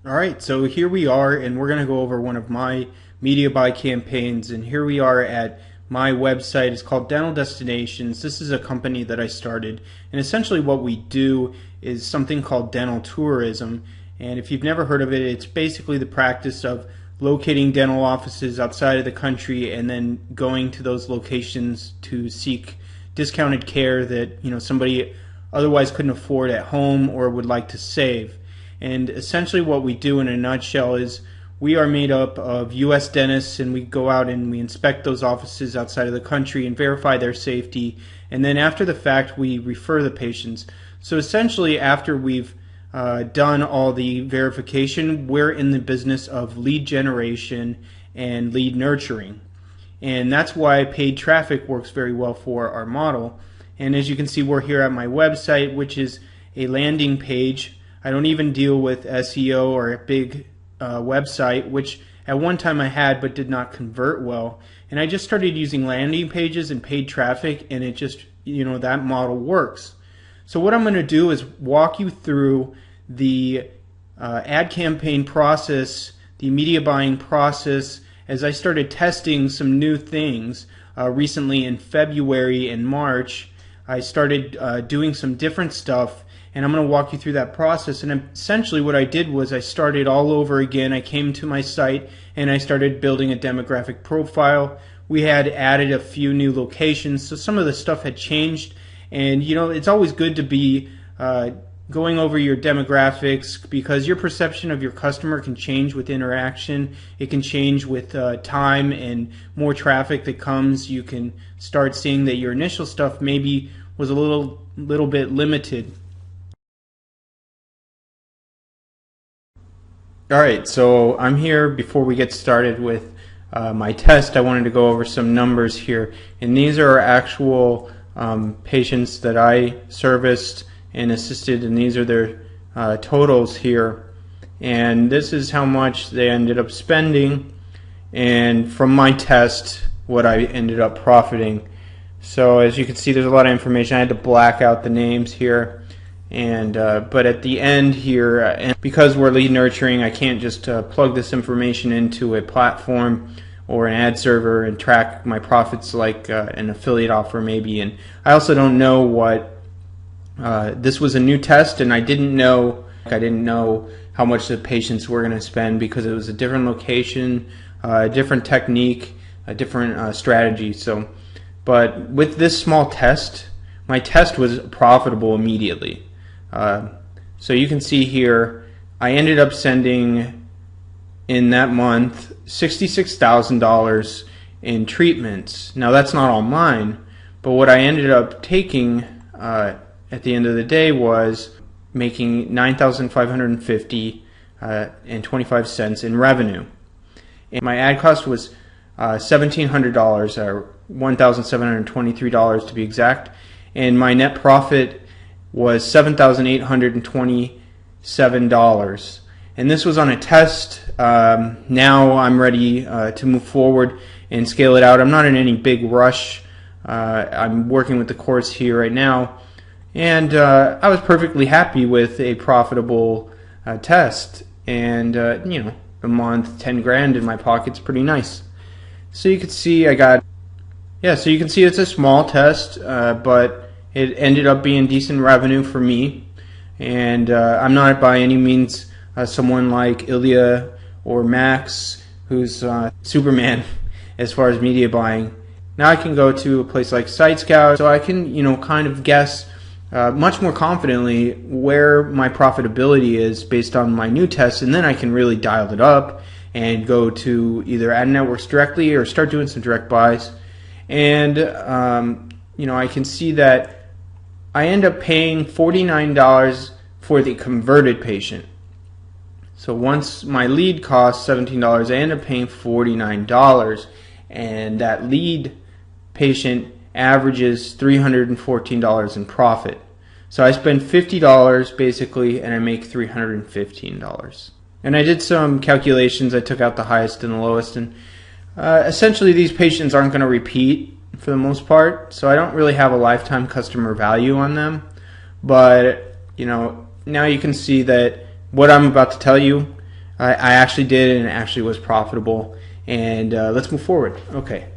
All right, so here we are, and we're going to go over one of my media buy campaigns. And here we are at my website. It's called Dental Destinations. This is a company that I started, and essentially what we do is something called dental tourism. And if you've never heard of it, it's basically the practice of locating dental offices outside of the country and then going to those locations to seek discounted care that somebody otherwise couldn't afford at home or would like to save. And essentially what we do in a nutshell is we are made up of U.S. dentists, and we go out and we inspect those offices outside of the country and verify their safety. And then after the fact, we refer the patients. So essentially after we've done all the verification, we're in the business of lead generation and lead nurturing. And that's why paid traffic works very well for our model. And as you can see, we're here at my website, which is a landing page. I don't even deal with SEO or a big website, which at one time I had but did not convert well. And I just started using landing pages and paid traffic, and it just, that model works. So what I'm going to do is walk you through the ad campaign process, the media buying process, as I started testing some new things recently in February and March. I started doing some different stuff, and I'm going to walk you through that process. And essentially what I did was I started all over again. I came to my site and I started building a demographic profile. We had added a few new locations, so some of the stuff had changed. And it's always good to be going over your demographics, because your perception of your customer can change with interaction. It can change with time and more traffic that comes. You can start seeing that your initial stuff maybe was a little bit limited. Alright, so I'm here. Before we get started with my test, I wanted to go over some numbers here. And these are actual patients that I serviced and assisted, and these are their totals here. And this is how much they ended up spending, and from my test, what I ended up profiting. So as you can see, there's a lot of information. I had to black out the names here. And but at the end here, and because we're lead nurturing, I can't just plug this information into a platform or an ad server and track my profits like an affiliate offer maybe. And I also don't know what this was a new test, and I didn't know how much the patients were going to spend, because it was a different location, a different technique, a different strategy. So, but with this small test, my test was profitable immediately. So you can see here, I ended up sending in that month $66,000 in treatments. Now that's not all mine, but what I ended up taking at the end of the day was making $9,550 and 25 cents in revenue. And my ad cost was $1,700, or $1,723 to be exact, and my net profit was $7,827, and this was on a test. Now I'm ready to move forward and scale it out. I'm not in any big rush. I'm working with the course here right now, and I was perfectly happy with a profitable test. And a month, 10 grand in my pocket's pretty nice. So you can see so you can see it's a small test, but it ended up being decent revenue for me. And I'm not by any means someone like Ilya or Max, who's Superman as far as media buying. Now I can go to a place like SiteScout, so I can kind of guess much more confidently where my profitability is based on my new tests, and then I can really dial it up and go to either ad networks directly or start doing some direct buys. And I can see that I end up paying $49 for the converted patient. So once my lead costs $17, I end up paying $49, and that lead patient averages $314 in profit. So I spend $50 basically, and I make $315. And I did some calculations. I took out the highest and the lowest, and essentially these patients aren't going to repeat for the most part, so I don't really have a lifetime customer value on them. But now you can see that what I'm about to tell you I actually did, and it actually was profitable. And let's move forward. Okay.